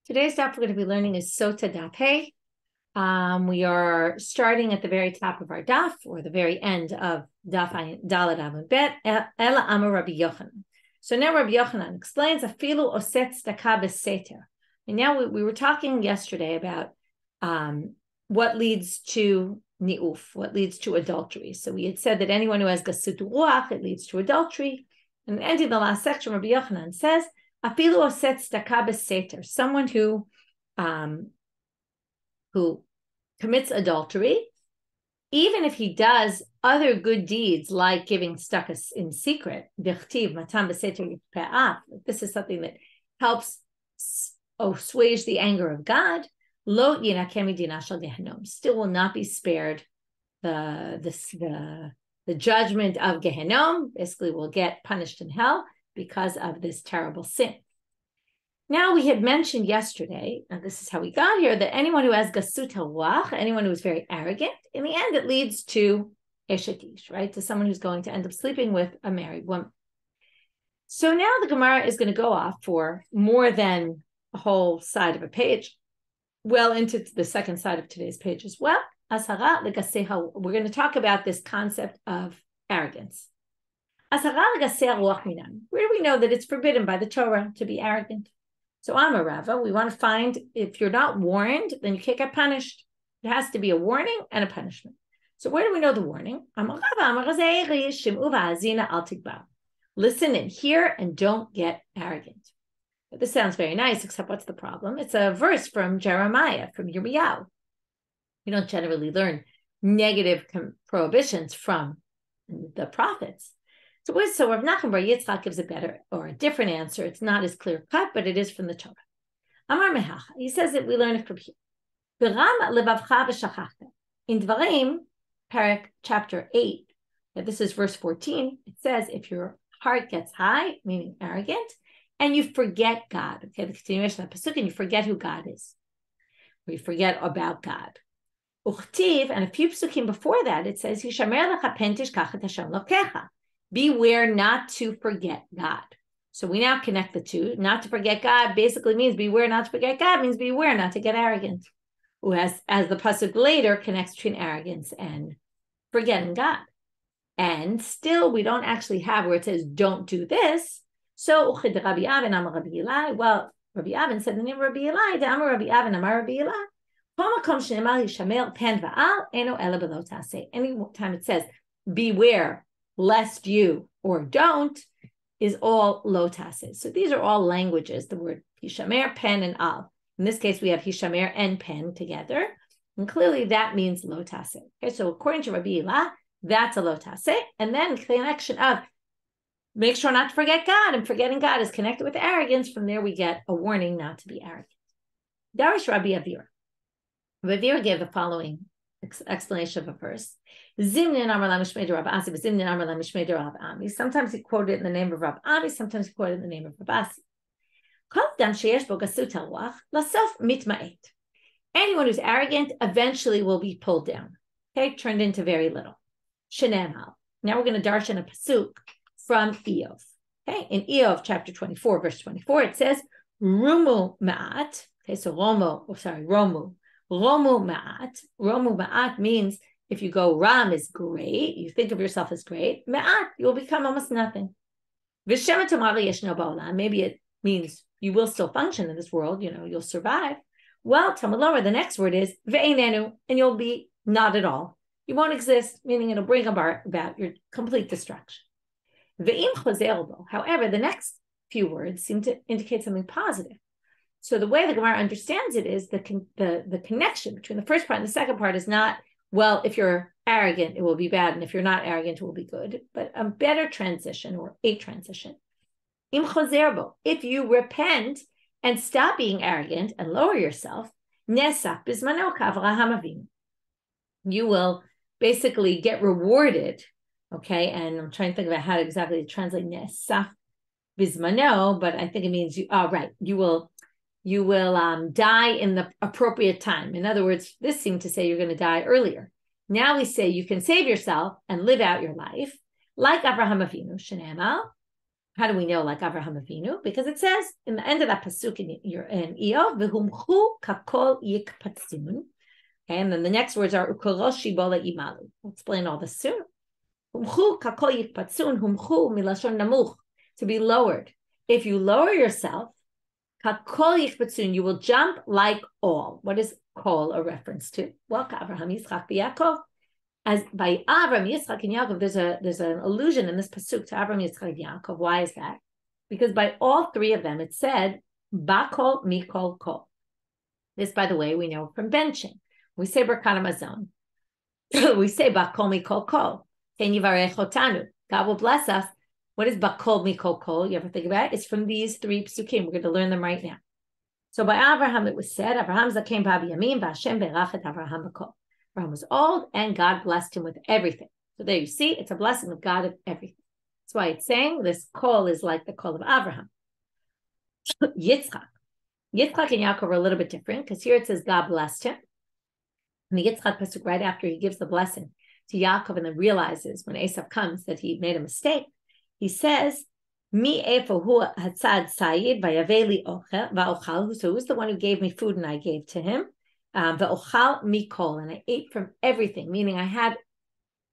Today's daf we're going to be learning is Sotah daf. We are starting at the very top of our daf, or the very end of daf Daled Amud Bet. Ela Amar Rabbi Yochanan. So now Rabbi Yochanan explains afilu oset tzedakah b'seter. And now we were talking yesterday about what leads to ni'uf, what leads to adultery. So we had said that anyone who has gasut ruach, it leads to adultery. And ending the last section, Rabbi Yochanan says, afilu oset tzedakah b'seter, someone who commits adultery, even if he does other good deeds like giving tzedakah in secret, this is something that helps assuage the anger of God, still will not be spared the judgment of Gehenom, basically will get punished in hell because of this terrible sin. Now, we had mentioned yesterday, and this is how we got here, that anyone who has gasut ruach, anyone who is very arrogant, in the end, it leads to eshet ish, right? To someone who's going to end up sleeping with a married woman. So now the Gemara is going to go off for more than a whole side of a page, well into the second side of today's page as well. We're going to talk about this concept of arrogance. Where do we know that it's forbidden by the Torah to be arrogant? So Amar Rava, we want to find, if you're not warned, then you can't get punished. It has to be a warning and a punishment. So where do we know the warning? Listen and hear and don't get arrogant. But this sounds very nice, except what's the problem? It's a verse from Jeremiah, from Yirmiyahu. We don't generally learn negative prohibitions from the prophets. So Rav Nachman Bar Yitzchak gives a better or a different answer. It's not as clear cut, but it is from the Torah. Amar Mehacha, he says that we learn it from here. In Dvarim, Parak chapter 8, this is verse 14, it says, if your heart gets high, meaning arrogant, and you forget God, okay, the continuation of the pasuk, and you forget who God is, or you forget about God. Uchtiv, and a few pasukim before that, it says, Hishamer lecha pen tishkach et Hashem lokecha. Beware not to forget God. So we now connect the two. Not to forget God basically means beware not to forget God, means beware not to get arrogant. As the pasuk later connects between arrogance and forgetting God. And still we don't actually have where it says don't do this. So Rabbi Avin Amar Rabbi Eli. Well, Rabbi Avin said the name of Rabbi Eli. The Amar Rabbi Avin Amar Rabbi Eli. Anytime it says beware lest you or don't is all lo taseh. So these are all languages, the word hishamer, pen, and al. In this case, we have hishamer and pen together. And clearly that means lo taseh. Okay, so according to Rabbi Eli, that's a lo taseh. And then the connection of make sure not to forget God, and forgetting God is connected with arrogance. From there, we get a warning not to be arrogant. Darish Rabbi Avir. Rabbi Avir gave the following explanation of a verse. Sometimes he quoted in the name of Rab Ami, sometimes he quoted in the name of Rab Asi. Anyone who's arrogant eventually will be pulled down, okay, turned into very little. Now we're going to darshan a pasuk from Eov. Okay, in Eov chapter 24, verse 24, it says, Rumu ma'at. Okay, so Romu ma'at. Romu ma'at means if you go Ram is great, you think of yourself as great, ma'at, you will become almost nothing. Maybe it means you will still function in this world, you'll survive. Well, Talmud Lomar, the next word is ve'einenu, and you'll be not at all. You won't exist, meaning it'll bring about your complete destruction. However, the next few words seem to indicate something positive. So the way the Gemara understands it is the connection between the first part and the second part is not, well, if you're arrogant, it will be bad, and if you're not arrogant, it will be good, but a better transition or a transition. If you repent and stop being arrogant and lower yourself, you will basically get rewarded, okay? And I'm trying to think about how to exactly translate nesaf bismano, but I think it means you will die in the appropriate time. In other words, this seemed to say you're going to die earlier. Now we say you can save yourself and live out your life, like Abraham Avinu, Shenemal, How do we know like Avraham Avinu? Because it says in the end of that pasuk in Eov, v'humchu kakol yikpatzun. Okay, and then the next words are ukorosh shibola imalu. We'll explain all this soon. Humchu kakol yikpatzun, humchu milashon namuch, to be lowered. If you lower yourself, kakol yikpatzun, you will jump like all. What is kol a reference to? Well, Avraham, Yitzchak, Yaakov. As by Avram, Yitzchak, and Yaakov, there's an allusion in this pasuk to Avram, Yitzchak, and Yaakov. Why is that? Because by all three of them, it said, Bakol, Mikol, Kol. This, by the way, we know from benching. We say Birkat Hamazon. We say Bakol, Mikol, Kol. Ken Yivarech Otanu. God will bless us. What is Bakol, Mikol, Kol? You ever think about it? It's from these three psukim. We're going to learn them right now. So by Avraham, it was said, Avraham Zaken Ba'Bi Yamim, Ba'Hashem Berachet Avraham Bakol. Abraham was old and God blessed him with everything. So there you see, it's a blessing of God of everything. That's why it's saying this call is like the call of Abraham. Yitzchak and Yaakov are a little bit different because here it says God blessed him. And the Yitzchak pasuk right after he gives the blessing to Yaakov and then realizes when Esav comes that he made a mistake, he says, Mi efo hu hatzad sayid vayaveli va'ochal. So who's the one who gave me food and I gave to him? Va'ochal mikol, and I ate from everything, meaning I had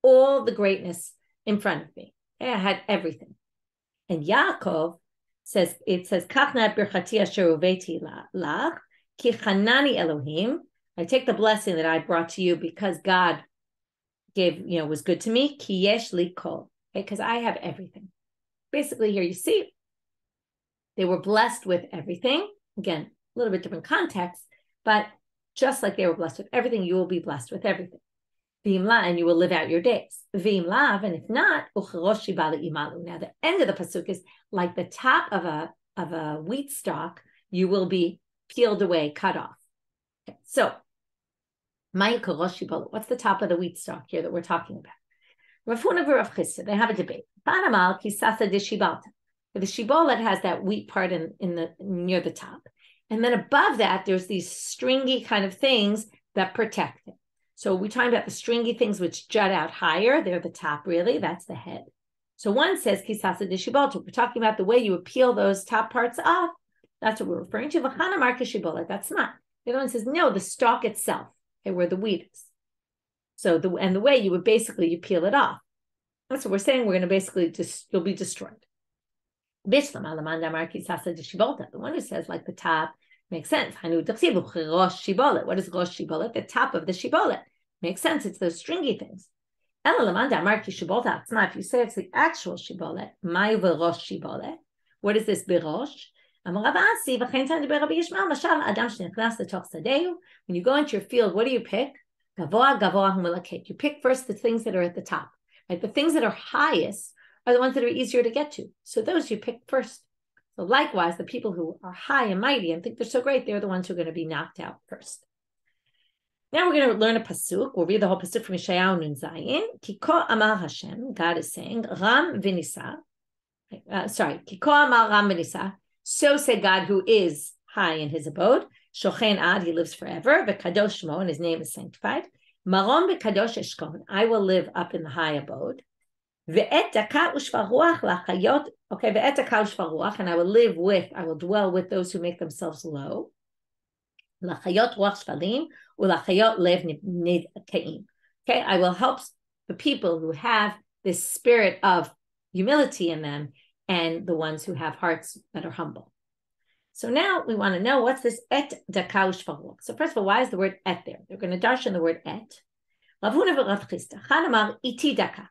all the greatness in front of me. I had everything. And Yaakov says, it says, Kachna birchati asher uveti lach, ki chanani Elohim. I take the blessing that I brought to you because God gave, was good to me. Ki yesh li kol, because I have everything. Basically, here you see, they were blessed with everything. Again, a little bit different context, but just like they were blessed with everything, you will be blessed with everything. V'imla, and you will live out your days. V'imlav, and if not, ucherosh shibala imalu. Now, the end of the pasuk is like the top of a wheat stalk, you will be peeled away, cut off. Okay, so, what's the top of the wheat stalk here that we're talking about? Rav Huna v'Rav Chisda, they have a debate. Panamal kisasa de shibalta. The shibolet has that wheat part near the top. And then above that, there's these stringy kind of things that protect it. So we're talking about the stringy things which jut out higher. They're the top, really. That's the head. So one says, kisasa de shibalta. We're talking about the way you would peel those top parts off. That's what we're referring to. V'chana marka shibolet. That's not. The other one says, no, the stalk itself, okay, where the wheat is. So the way you would basically, you peel it off. That's what we're saying. We're going to basically you'll be destroyed. The one who says like the top makes sense. What is rosh shibolet? The top of the shibolet. Makes sense. It's those stringy things. If you say it's the actual shibolet, what is this birosh? When you go into your field, what do you pick? You pick first the things that are at the top. Right? The things that are highest are the ones that are easier to get to. So those you pick first. So likewise, the people who are high and mighty and think they're so great, they're the ones who are going to be knocked out first. Now we're going to learn a pasuk. We'll read the whole pasuk from Yeshayahu Nun Zayin. Kiko Amar Hashem, God is saying, Ram V'nisa. Kiko Amar Ram V'nisa. So said God who is high in his abode. Shochen Ad, he lives forever. V'kadosh Shmo, and his name is sanctified. Marom V'kadosh Eshkon, I will live up in the high abode. Ve'et daka u'shvaruach lachayot. Okay, ve'et daka u'shvaruach, and I will dwell with those who make themselves low. Lachayot ruach shvalim u'lachayot lev nidkeim. Okay, I will help the people who have this spirit of humility in them and the ones who have hearts that are humble. So now we want to know what's this et daka u'shvaruach. So first of all, why is the word et there? They're going to darshan the word et. Rav Huna v'Rav Chisda. Chanamar iti daka.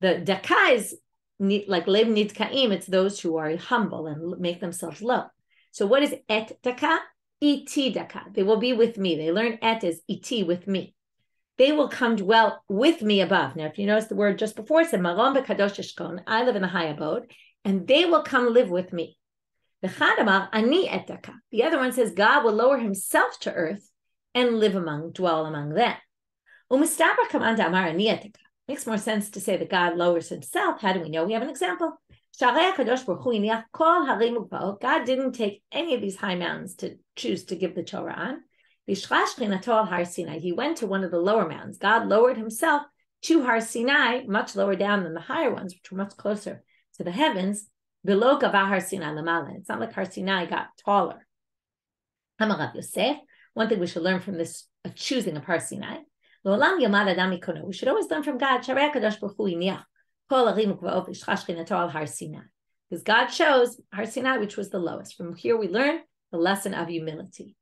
The daka is like lev nidkaim. It's those who are humble and make themselves low. So what is et daka? Iti daka. They will be with me. They learn et as iti, with me. They will come dwell with me above. Now, if you notice the word just before, it said marom b'kadosh eshkon. I live in the high abode, and they will come live with me. The chadamar ani et daka. The other one says God will lower himself to earth and dwell among them. U'mistaber kamanda amar ani et daka. Makes more sense to say that God lowers himself. How do we know? We have an example. God didn't take any of these high mountains to choose to give the Torah on. He went to one of the lower mountains. God lowered himself to Har Sinai, much lower down than the higher ones, which were much closer to the heavens. Below gava Har Sinai lamala. It's not like Har Sinai got taller. Amar Yosef. One thing we should learn from this choosing of Har Sinai. We should always learn from God. Because God chose Har Sinai, which was the lowest. From here we learn the lesson of humility.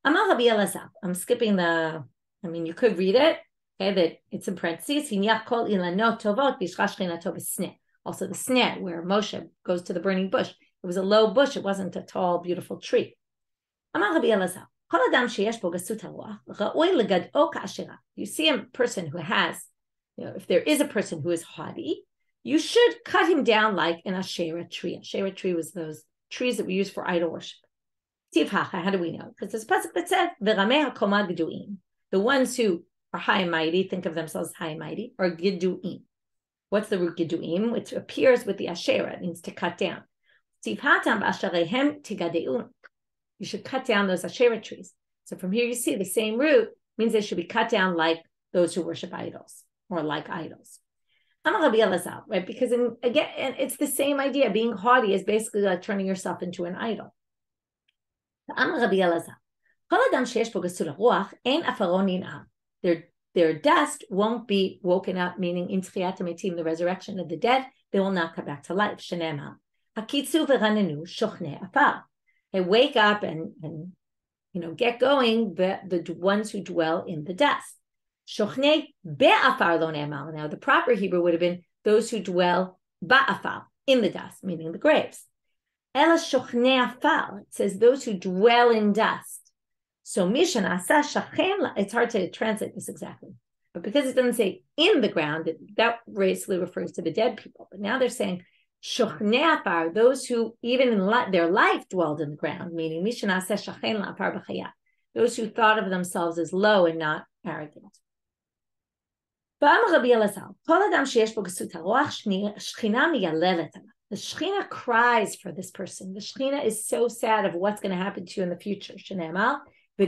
I'm skipping you could read it, okay, that it's in parentheses. Also the sneh, where Moshe goes to the burning bush. It was a low bush. It wasn't a tall, beautiful tree. You see a person who has, if there is a person who is haughty, you should cut him down like an Asherah tree. Asherah tree was those trees that we use for idol worship. How do we know? Because there's a pasuk that says, the ones who are high and mighty, think of themselves as high and mighty, are Giduim. What's the root Giduim? Which appears with the Asherah. It means to cut down. You should cut down those Asherah trees. So from here you see the same root means they should be cut down like those who worship idols or like idols. Right? Because again, it's the same idea. Being haughty is basically like turning yourself into an idol. Their dust won't be woken up, meaning in Tchiyat HaMetim, the resurrection of the dead, they will not come back to life. They wake up and get going, the ones who dwell in the dust. Now, the proper Hebrew would have been those who dwell ba'afar, in the dust, meaning the graves. It says those who dwell in dust. So Mishna, it's hard to translate this exactly. But because it doesn't say in the ground, that basically refers to the dead people. But now they're saying Shochnei, those who even in their life dwelled in the ground, meaning Mishna shachen la'afar b'chaya, those who thought of themselves as low and not arrogant. The Shechina cries for this person. The Shechina is so sad of what's going to happen to you in the future. The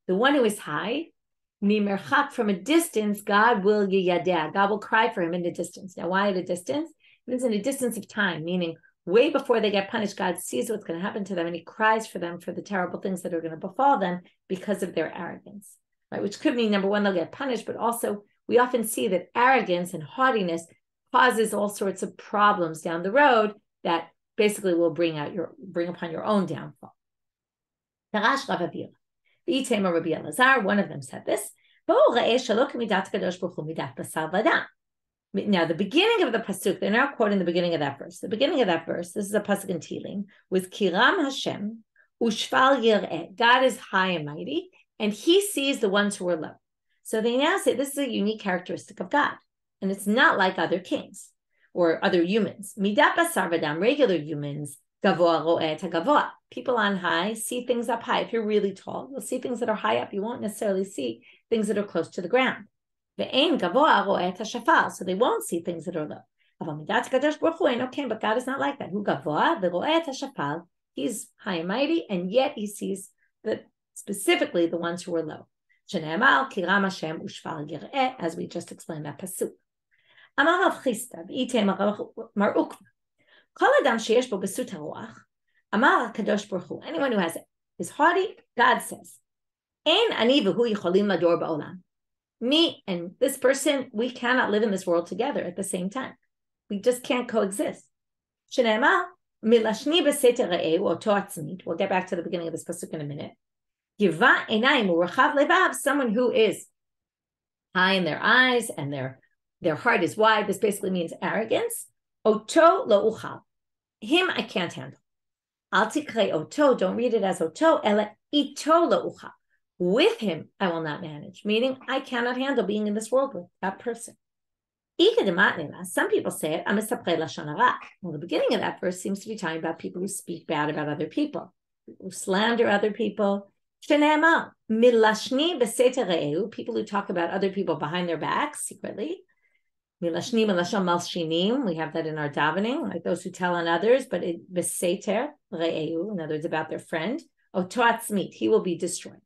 one who is high, from a distance, God will yiyadeh. God will cry for him in the distance. Now, why at a distance? It means in a distance of time, meaning way before they get punished, God sees what's going to happen to them and he cries for them for the terrible things that are going to befall them because of their arrogance, right? Which could mean, number one, they'll get punished, but also we often see that arrogance and haughtiness causes all sorts of problems down the road that basically will bring upon your own downfall. One of them said this. Now, the beginning of the pasuk, they're now quoting the beginning of that verse. The beginning of that verse, this is a pasuk in Tehillim, with Kiram Hashem, Ushfal Yireh. God is high and mighty, and he sees the ones who are low. So they now say this is a unique characteristic of God. And it's not like other kings or other humans. Midat basar v'dam, regular humans, gavoa ro'eh hagavoa. People on high see things up high. If you're really tall, you'll see things that are high up. You won't necessarily see things that are close to the ground. Ve'ein gavoa ro'eh hashafal, so they won't see things that are low. Okay, but God is not like that. Hu gavoa v'ro'eh hashafal. He's high and mighty, and yet he sees specifically the ones who are low. Shene'emar kiram Hashem ushfal yireh, as we just explained that pasuk. Amar Rav Chisda, v'itei Mar Ukva. Kol adam sheyesh bo besut haruach, Amar HaKadosh Baruch Hu, anyone who has it is haughty. God says, Ein ani v'hu yicholim lador ba'olam. Me and this person, we cannot live in this world together at the same time. We just can't coexist. Shene'emar milashni b'seter re'eu oto atzmit. We'll get back to the beginning of this pasuk in a minute. Giva einayim u'rechav levav, someone who is high in their eyes and their heart is wide. This basically means arrogance. Oto lo uchal. Him I can't handle. Al tikrei oto, don't read it as oto, ela ito lo uchal. With him I will not manage, meaning I cannot handle being in this world with that person. Some people say it, well, the beginning of that verse seems to be talking about people who speak bad about other people, who slander other people. People who talk about other people behind their backs secretly. We have that in our davening, like those who tell on others, but in other words, about their friend. He will be destroyed.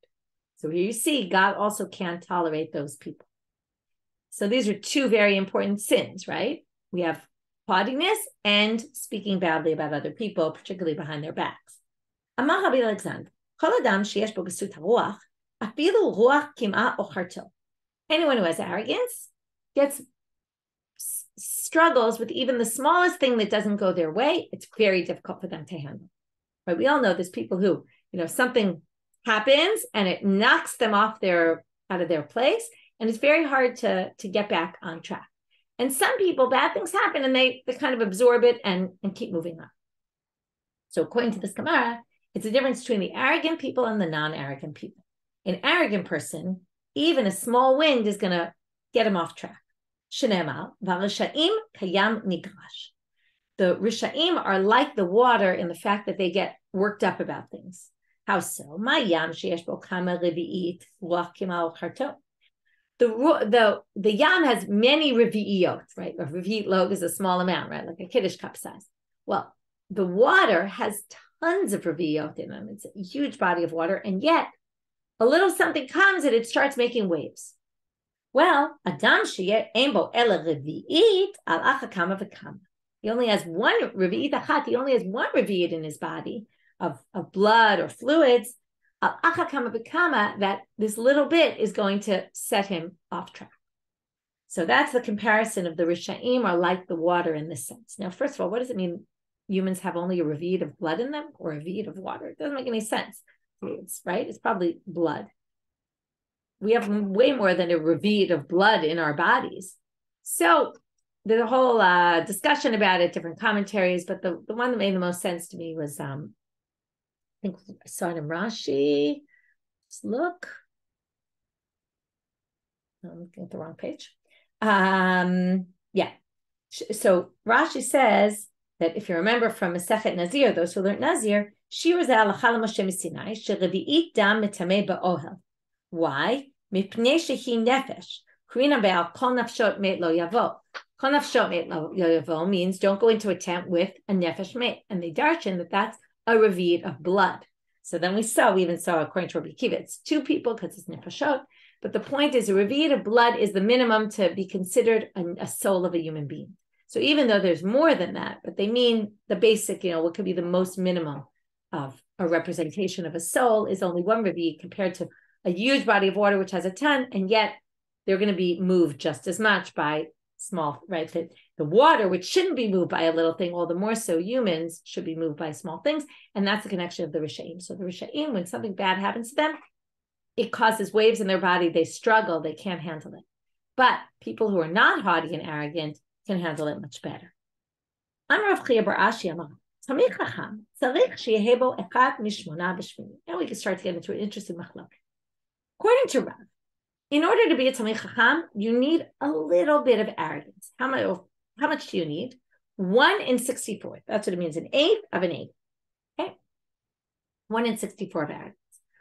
So here you see, God also can't tolerate those people. So these are two very important sins, right? We have haughtiness and speaking badly about other people, particularly behind their backs. Amar Rabbi Alexander, Kol Adam sheyesh bo gesut haruach, afilu ruach kim'a o charto. Anyone who has arrogance struggles with even the smallest thing that doesn't go their way. It's very difficult for them to handle. Right? We all know there's people who, something happens and it knocks them out of their place, and it's very hard to get back on track. And some people, bad things happen and they kind of absorb it and keep moving on. So according to this Gemara, it's the difference between the arrogant people and the non-arrogant people. An arrogant person, even a small wind is going to get him off track. Shenemar, v'rishaim kayam nigrash. The rishaim are like the water in the fact that they get worked up about things. How so? Mayam sheyesh bo kama revi'it ruach kima'o charto. The yam has many revi'iyot, right? A revi'it log is a small amount, right? Like a kiddush cup size. Well, the water has tons of revi'iyot in them. It's a huge body of water, and yet a little something comes and it starts making waves. Well, Adam sheyeh ein bo ela revi'it al acha kama v'kama. He only has one revi'it achat. He only has one revi'it in his body of blood or fluids. Al acha kama v'kama, that this little bit is going to set him off track. So that's the comparison of the rishaim are like the water in this sense. Now, first of all, what does it mean? Humans have only a revi'it of blood in them or a revi'it of water? It doesn't make any sense. Right? It's probably blood. We have way more than a revi'it of blood in our bodies. So there's a whole discussion about it, different commentaries, but the one that made the most sense to me was, I think I saw it in Rashi. Let's look. I'm looking at the wrong page. Yeah. So Rashi says that if you remember from Masechet Nazir, those who learned Nazir, Shiur ze halacha l'Moshe Sinai, sherevi'it dam metameh ba'ohel. Why? Mipnei shehi nefesh. Krina be'al kol nafshot meit lo yavo. Kol nafshot meit lo yavo means don't go into a tent with a nefesh meit. And they darshan that that's a revi'it of blood. So then we even saw, according to Rabbi Akiva, it's two people because it's nefashot. But the point is, a revi'it of blood is the minimum to be considered a soul of a human being. So even though there's more than that, but they mean the basic, what could be the most minimum of a representation of a soul is only one revi'it compared to a huge body of water, which has a ton, and yet they're going to be moved just as much by small, right? The water, which shouldn't be moved by a little thing, all the more so humans should be moved by small things. And that's the connection of the Rishaim. So the Rishaim, when something bad happens to them, it causes waves in their body. They struggle. They can't handle it. But people who are not haughty and arrogant can handle it much better. Now we can start to get into an interesting machlok. According to Rav, in order to be a Talmid Chacham, you need a little bit of arrogance. How much do you need? 1 in 64. That's what it means, an eighth of an eighth. Okay? 1 in 64 of arrogance.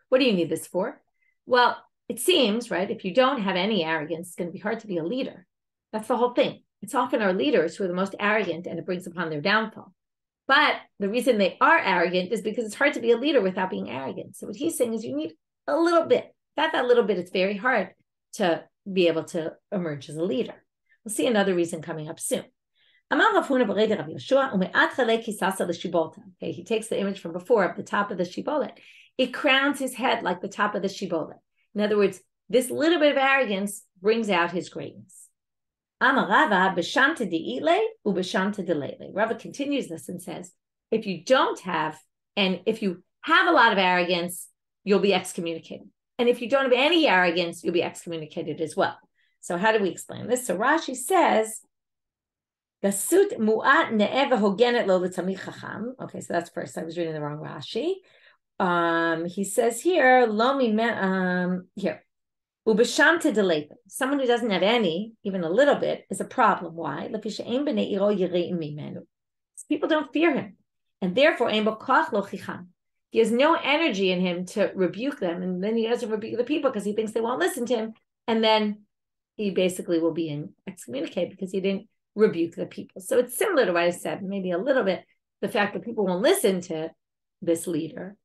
What do you need this for? Well, it seems, right, if you don't have any arrogance, it's going to be hard to be a leader. That's the whole thing. It's often our leaders who are the most arrogant, and it brings upon their downfall. But the reason they are arrogant is because it's hard to be a leader without being arrogant. So what he's saying is you need a little bit. That little bit, it's very hard to be able to emerge as a leader. We'll see another reason coming up soon. Okay, he takes the image from before up the top of the shibolet. It crowns his head like the top of the shibolet. In other words, this little bit of arrogance brings out his greatness. Rava continues this and says, if you have a lot of arrogance, you'll be excommunicated. And if you don't have any arrogance, you'll be excommunicated as well. So how do we explain this? So Rashi says, okay, so that's first. I was reading the wrong Rashi. He says here, someone who doesn't have any, even a little bit, is a problem. Why? People don't fear him. And therefore, he has no energy in him to rebuke them. And then he doesn't rebuke the people because he thinks they won't listen to him. And then he basically will be excommunicated because he didn't rebuke the people. So it's similar to what I said, maybe a little bit, the fact that people won't listen to this leader.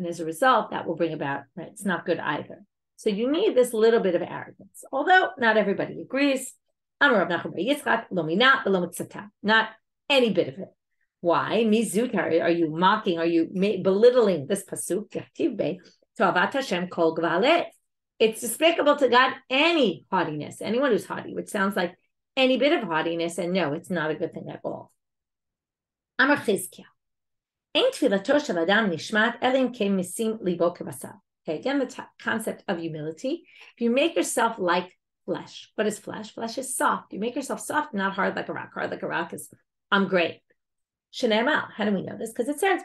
And as a result, that will bring about, right, it's not good either. So you need this little bit of arrogance, although not everybody agrees. Not any bit of it. Why? Mizutar, are you mocking? Are you belittling this pasuk? It's despicable to God, any haughtiness, anyone who's haughty, which sounds like any bit of haughtiness, and no, it's not a good thing at all. Amar Chizkiah. Okay, again, the concept of humility. If you make yourself like flesh, what is flesh? Flesh is soft. You make yourself soft, not hard like a rock. Hard like a rock is, I'm great. Shenema, how do we know this? Because it says,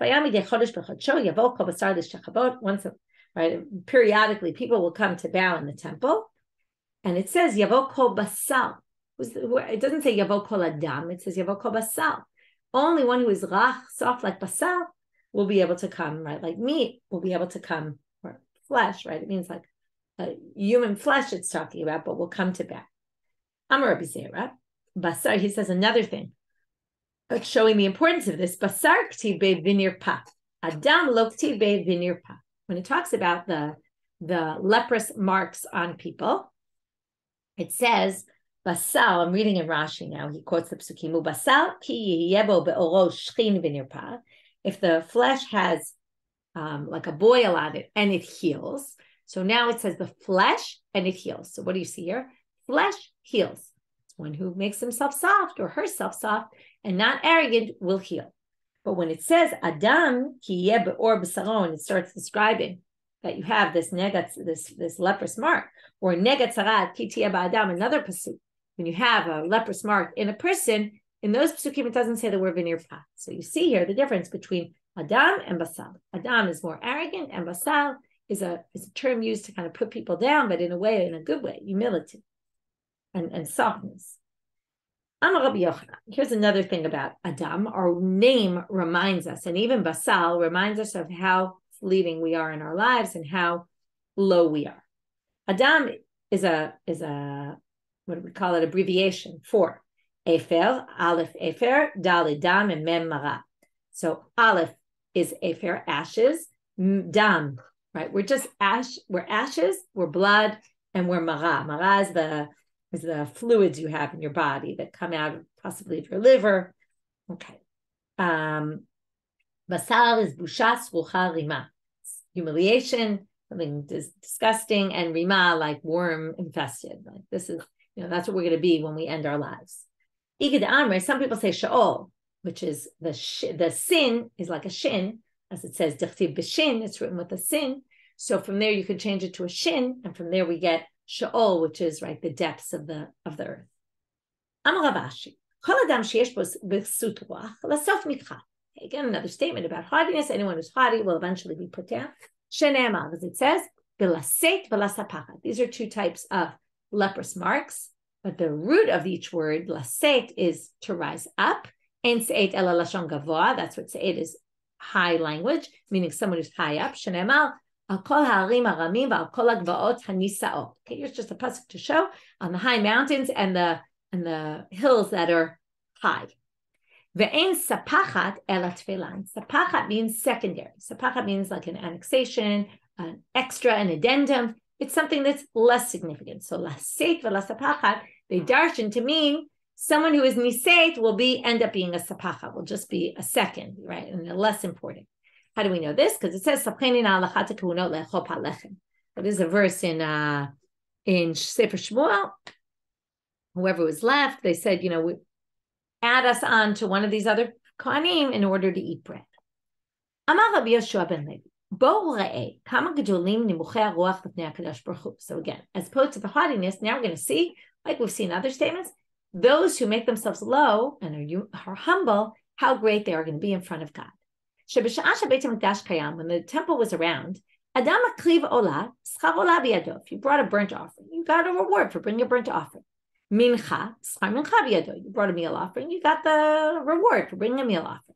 once, right, periodically, people will come to bow in the temple. And it says, Yavo kol basal. It doesn't say Yavo kol adam, it says Yavo kol basal. Only one who is rach, soft like basal, will be able to come, right? Like meat will be able to come, or flesh, right? It means like human flesh it's talking about, but we'll come to that. Amar Rabbi Zera, basar, he says another thing, showing the importance of this. Basar k'tiv be vinir pa. Adam lo k'tiv be vinir pa. When it talks about the leprous marks on people, it says, basal, I'm reading in Rashi now, he quotes the psukim, basal ki yebo be'oro shchin vinir pa. If the flesh has like a boil on it and it heals, so now it says the flesh and it heals. So what do you see here? Flesh heals. It's one who makes himself soft or herself soft and not arrogant will heal. But when it says Adam ki yeh be'or b'saro, and it starts describing that you have this negat, this leprous mark, or negat tzarad ki tiyeh ba'adam, another pasuk, when you have a leprous mark in a person, in those psukim it doesn't say the word vinir pa. So you see here the difference between Adam and basal. Adam is more arrogant, and basal is a term used to kind of put people down, but in a way, in a good way, humility and softness. Amar Rabbi Yochanan. Here's another thing about Adam. Our name reminds us, and even basal reminds us of how fleeting we are in our lives and how low we are. Adam is a what do we call it? Abbreviation for Efer, Aleph Efer, Daled Dam, and Mem Mara. So Aleph is Efer, ashes, Dam, right? We're just ash, we're ashes, we're blood, and we're Mara. Mara is the fluids you have in your body that come out of possibly of your liver. Okay. Basal is bushas rucha rima. Humiliation, something disgusting, and rima, like worm infested. Like this is, that's what we're going to be when we end our lives. Igad Amre, some people say Sha'ol, which is the sin is like a shin, as it says, Dichtiv b'shin, it's written with a sin. So from there you could change it to a shin, and from there we get Sha'ol, which is right the depths of the earth. Amar Rav Ashi, Kol Adam sheyesh bo b'sut ruach lasof mikcha. Again, another statement about haughtiness. Anyone who's haughty will eventually be put down. Shene'emar, as it says, b'laset v'lasapachat. These are two types of leprous marks. But the root of each word, laset, is to rise up. Ein se'et ela lashon gavoa. That's what se'et is, high language, meaning someone who's high up. Shene'emar, al kol ha'arim ha'ramim v'al kol ha'gvaot ha'nisaot. Okay, here's just a pasuk to show on the high mountains and the hills that are high. Ve'ein sapachat ela tefillah. Sapachat means secondary. Sapachat means like an annexation, an extra, an addendum. It's something that's less significant. So laseit v'lasapachat, they darshan to mean someone who is niseit will end up being a sapachat, will just be a second, right? And less important. How do we know this? Because it says sapchenin alachat kahunot le'chop halechem. But there's a verse in Sefer Shmuel. Whoever was left, they said, add us on to one of these other kohanim in order to eat bread. Amar Rabbi Yoshua ben Levi. So again, as opposed to the haughtiness, now we're going to see, like we've seen other statements, those who make themselves low and are humble, how great they are going to be in front of God. When the temple was around, if you brought a burnt offering, you got a reward for bringing a burnt offering. Mincha, you brought a meal offering, you got the reward for bringing a meal offering.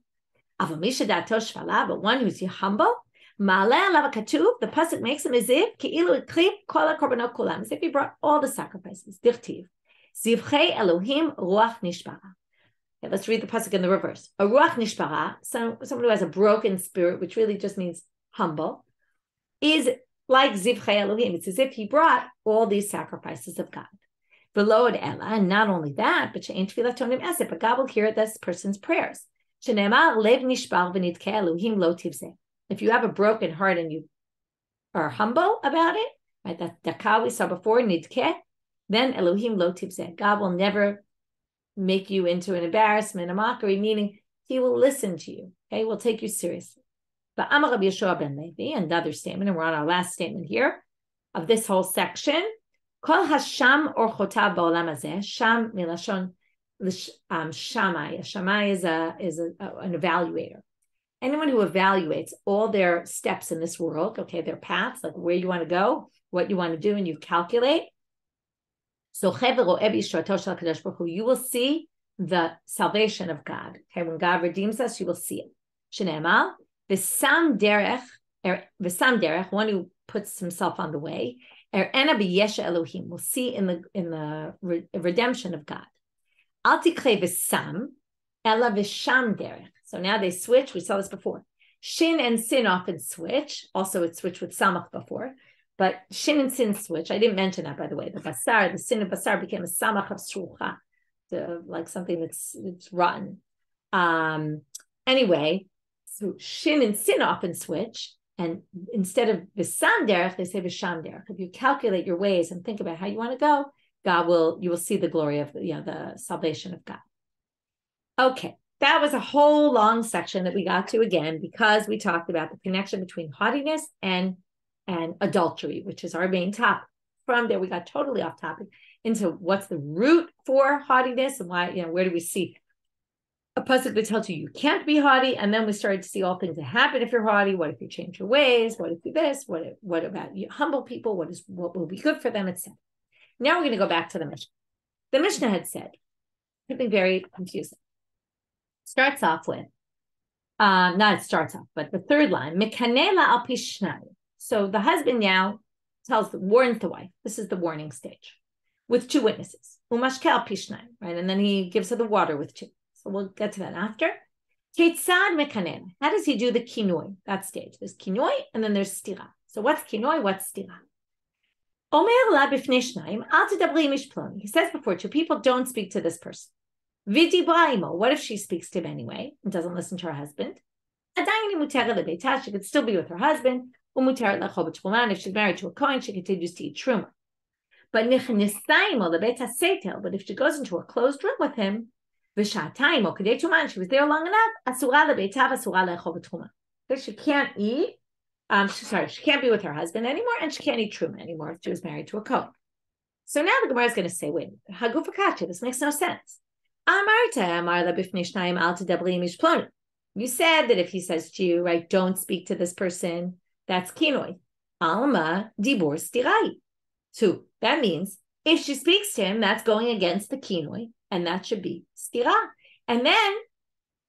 But one who's humble, the pasuk makes him as if he brought all the sacrifices. Dichtiv, zivchei Elohim ruach nishbara. Okay, let's read the pasuk in the reverse. A ruach nishbara, someone who has a broken spirit, which really just means humble, is like zivchei Elohim. It's as if he brought all these sacrifices of God. V'lo ela, and not only that, but she'ein tefilatonim eset, but God will hear this person's prayers. Shene'emar lev nishbar v'nidkeh Elohim lo tivzeh. If you have a broken heart and you are humble about it, right? That dakah we saw before, nidkeh, then Elohim lo tivzeh. God will never make you into an embarrassment, a mockery, meaning he will listen to you. Okay, will take you seriously. But Amar Rabbi Yeshua ben Levi, another statement, and we're on our last statement here of this whole section. Kol hasham orchotav ba'olam hazeh, sham milashon shamai. A shamai is an evaluator. Anyone who evaluates all their steps in this world, okay, their paths, like where you want to go, what you want to do, and you calculate. So you will see the salvation of God. Okay, when God redeems us, you will see it. Shene'emar v'sam derech, one who puts himself on the way. Ena b'yesha Elohim, will see in the redemption of God. Al tikre v'sam ela v'sham derech. So now they switch. We saw this before. Shin and sin often switch. Also, it switched with samach before. But shin and sin switch. I didn't mention that, by the way. The sin of basar became a samach of shulcha, like something that's rotten. Anyway, so shin and sin often switch. And instead of v'sam derech, they say v'sham derech. If you calculate your ways and think about how you want to go, you will see the glory of the salvation of God. Okay. That was a whole long section that we got to again, because we talked about the connection between haughtiness and adultery, which is our main topic. From there, we got totally off topic into what's the root for haughtiness and why, where do we see a pasuk that tells you can't be haughty, and then we started to see all things that happen if you're haughty. What if you change your ways? What if you this? What about you humble people? What will be good for them, etc. Now we're going to go back to the Mishnah. The Mishnah had said something very confusing. Starts off with, not it starts off, but the third line, Mekanela al pishnai. So the husband now warns the wife. This is the warning stage, with two witnesses. Umashke al pishnai, right? And then he gives her the water with two. So we'll get to that after. Ketzad mekanela. How does he do the kinoi? That stage. There's kinoi, and then there's stira. So what's kinoi? What's stira? Omer la bifnei shnayim al tedabri mishploni. He says before two people, don't speak to this person. Vidi braimo. What if she speaks to him anyway and doesn't listen to her husband? Adayini mutera lebeita. She could still be with her husband. Umutera lechol b'tchuman. If she's married to a kohen, she continues to eat truma. But nichnisaimo lebeita setel. But if she goes into a closed room with him, v'shatayimo kadei tuman. She was there long enough. Asura lebeita asura lechol b'tchuman. She can't eat. She can't be with her husband anymore, and she can't eat truma anymore if she was married to a kohen. So now the Gemara is going to say, wait, hagufakacha. This makes no sense. You said that if he says to you, right, don't speak to this person, that's kinoi. Alma dibor stirai. So that means if she speaks to him, that's going against the kinoi, and that should be stira. And then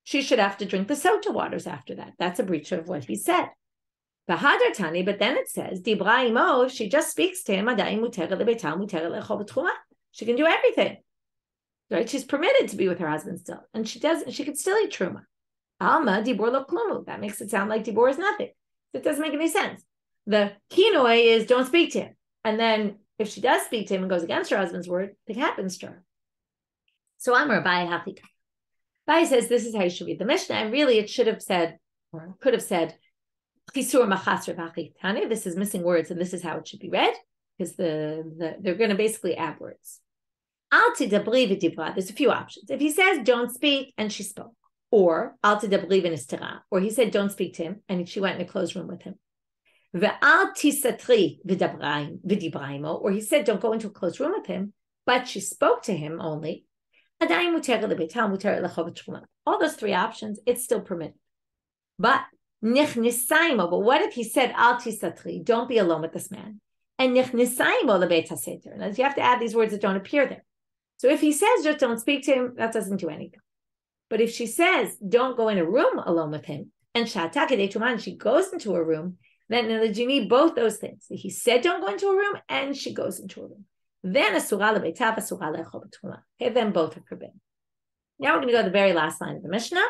she should have to drink the Sotah waters after that. That's a breach of what he said. The Hadran Tani, but then it says, dibra imo, if she just speaks to him, she can do everything. Right? She's permitted to be with her husband still. And she could still eat truma. Alma dibor lo klumu. That makes it sound like dibor is nothing. It doesn't make any sense. The kinoi is don't speak to him. And then if she does speak to him and goes against her husband's word, it happens to her. So Amar Abaye hachika. Abaye says this is how you should read the Mishnah. And really it should have said, or could have said, chisur machasr v'achitane. This is missing words, and this is how it should be read, because they're going to basically add words. There's a few options. If he says don't speak and she spoke, or or he said don't speak to him and she went in a closed room with him, or he said don't go into a closed room with him, but she spoke to him only, all those three options, it's still permitted. But what if he said don't be alone with this man, and you have to add these words that don't appear there. So if he says just don't speak to him, that doesn't do anything. But if she says don't go in a room alone with him, and she goes into a room, then you need both those things. He said don't go into a room, and she goes into a room. Then then both are forbidden. Now we're going to go to the very last line of the Mishnah.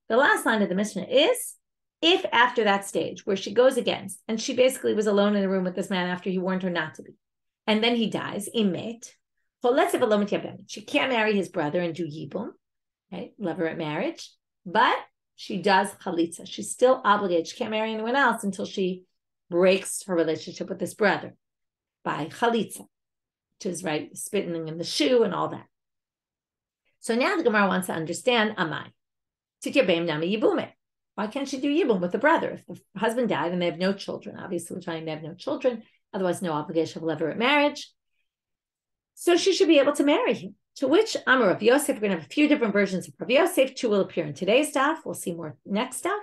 The last line of the Mishnah is, if after that stage where she goes against, and she basically was alone in a room with this man after he warned her not to be, and then he dies, imet, She can't marry his brother and do yibum, right? Levirate marriage, but she does chalitza. She's still obligated. She can't marry anyone else until she breaks her relationship with this brother by chalitza, which is right, spitting in the shoe and all that. So now the Gemara wants to understand Amai. Why can't she do yibum with the brother? If the husband died and they have no children, obviously we're trying to have no children, otherwise no obligation of levirate marriage. So she should be able to marry him. To which Amar Rav Yosef, we're going to have a few different versions of Rav Yosef. Two will appear in today's daf. We'll see more next daf.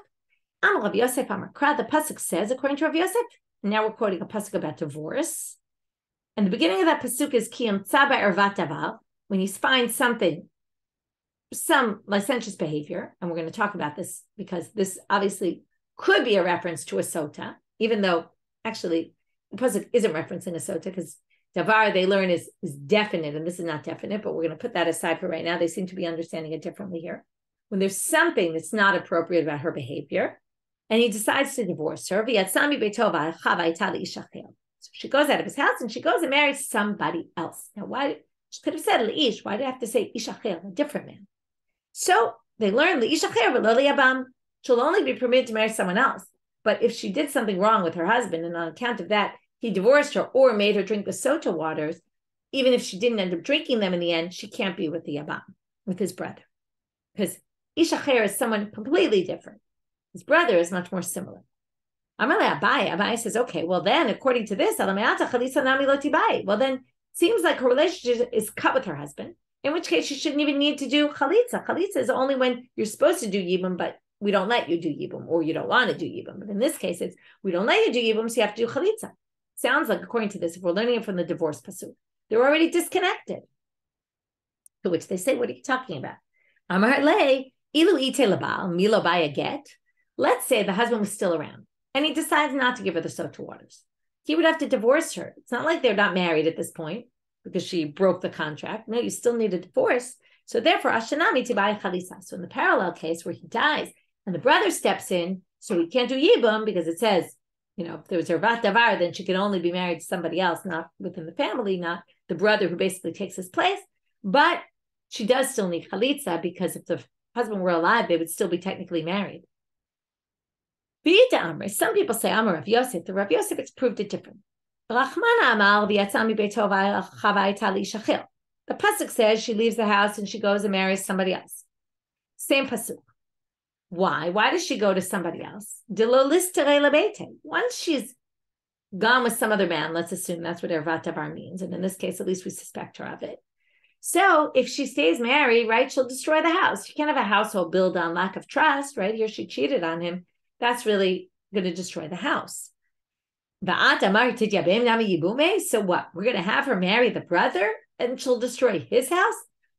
Amar Rav Yosef, Amar Kra, the pasuk says, according to Rav Yosef, now we're quoting a pasuk about divorce. And the beginning of that pasuk is Ki yamtza ba'ervat davar, when you find something, some licentious behavior, and we're going to talk about this because this obviously could be a reference to a sotah, even though actually the pasuk isn't referencing a sotah because davar they learn is definite, and this is not definite, but we're going to put that aside for right now. They seem to be understanding it differently here. When there's something that's not appropriate about her behavior, and he decides to divorce her, so she goes out of his house and she goes and marries somebody else. Now, why? She could have said Leish. Why do I have to say Ishachel, a different man? So they learn Leishachel, she'll only be permitted to marry someone else. But if she did something wrong with her husband, and on account of that, he divorced her or made her drink the Sotah waters, even if she didn't end up drinking them in the end, she can't be with the Yibum, with his brother. Because Ishacher is someone completely different. His brother is much more similar. Abaye says, okay, well then, according to this, well then, it seems like her relationship is cut with her husband, in which case she shouldn't even need to do chalitza. Chalitza is only when you're supposed to do yibum, but we don't let you do yibum, or you don't want to do yibum. But in this case, it's we don't let you do yibum, so you have to do chalitza. Sounds like, according to this, if we're learning it from the divorce pasuk, they're already disconnected. To which they say, what are you talking about? Amar le ilu ite labal milo baya get. Let's say the husband was still around, and he decides not to give her the Sotah waters. He would have to divorce her. It's not like they're not married at this point because she broke the contract. No, you still need a divorce. So therefore, Ashanami tibai chalitza. So in the parallel case where he dies and the brother steps in, so he can't do yibum because it says, if there was a rat davar, then she can only be married to somebody else, not within the family, not the brother who basically takes his place. But she does still need chalitza because if the husband were alive, they would still be technically married. Some people say Amar Rav Yosef. The Rav Yosef it's proved it different. The pasuk says she leaves the house and she goes and marries somebody else. Same pasuk. Why? Why does she go to somebody else? Once she's gone with some other man, let's assume that's what ervat davar means, and in this case, at least we suspect her of it. So if she stays married, right, she'll destroy the house. You can't have a household built on lack of trust, right? Here she cheated on him. That's really going to destroy the house. So what? We're going to have her marry the brother and she'll destroy his house?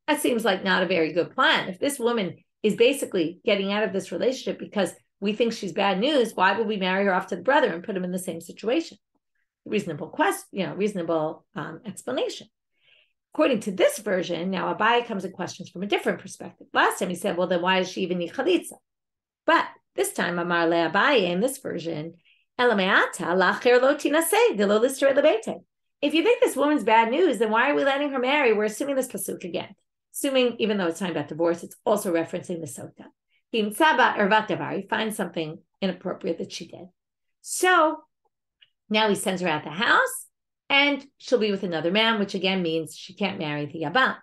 That seems like not a very good plan. If this woman is basically getting out of this relationship because we think she's bad news, why would we marry her off to the brother and put him in the same situation? Reasonable question, reasonable explanation. According to this version, now Abaye comes at questions from a different perspective. Last time he said, well, then why does she even need chalitza? But this time, Amar le Abaye in this version, if you think this woman's bad news, then why are we letting her marry? We're assuming this pasuk again. Assuming, even though it's talking about divorce, it's also referencing the Sotah. He finds something inappropriate that she did. So now he sends her out the house and she'll be with another man, which again means she can't marry the Yibum.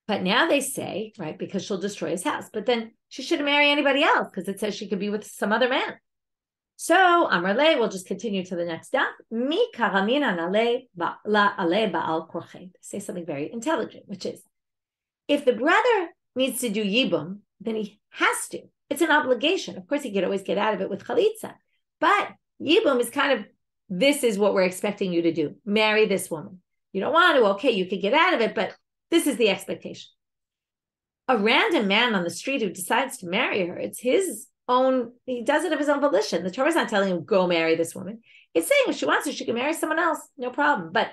But now they say, right, because she'll destroy his house, but then she shouldn't marry anybody else because it says she could be with some other man. So Amar le, we'll just continue to the next daf. Mi karaminan ale ba'al korche. Say something very intelligent, which is, if the brother needs to do yibum, then he has to. It's an obligation. Of course, he could always get out of it with chalitza. But yibum is kind of, this is what we're expecting you to do. Marry this woman. You don't want to, okay, you could get out of it, but this is the expectation. A random man on the street who decides to marry her, it's his own, he does it of his own volition. The Torah's not telling him, go marry this woman. It's saying if she wants to, she can marry someone else, no problem. But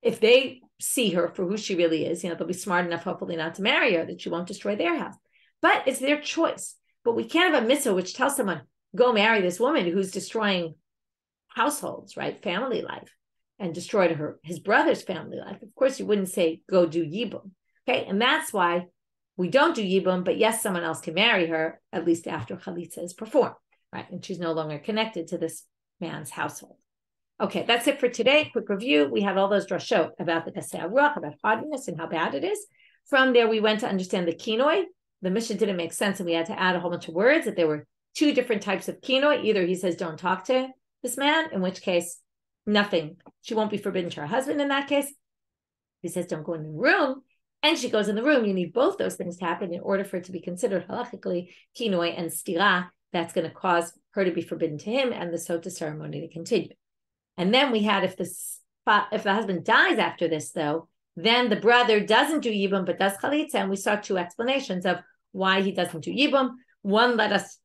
if they see her for who she really is, they'll be smart enough, hopefully, not to marry her, that she won't destroy their house. But it's their choice. But we can't have a mitzvah which tells someone, go marry this woman who's destroying households, right? Family life. and destroyed his brother's family life, of course you wouldn't say go do yibum. Okay, and that's why we don't do yibum, but yes, someone else can marry her, at least after chalitza is performed, right? And she's no longer connected to this man's household. Okay, that's it for today. Quick review. We had all those drashot about the kasei haruach, about hardiness and how bad it is. From there, we went to understand the kinoi. The Mishnah didn't make sense, and we had to add a whole bunch of words, that there were two different types of kinoi. Either he says, don't talk to this man, in which case, nothing. She won't be forbidden to her husband in that case. He says, don't go in the room. And she goes in the room. You need both those things to happen in order for it to be considered halachically kinoi and stira. That's going to cause her to be forbidden to him and the Sotah ceremony to continue. And then we had, if the husband dies after this, though, then the brother doesn't do yibum but does chalitza. And we saw two explanations of why he doesn't do yibum. One led us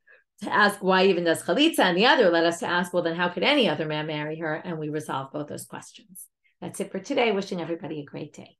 to ask why he even does chalitza, and the other led us to ask, well, then how could any other man marry her? And we resolved both those questions. That's it for today. Wishing everybody a great day.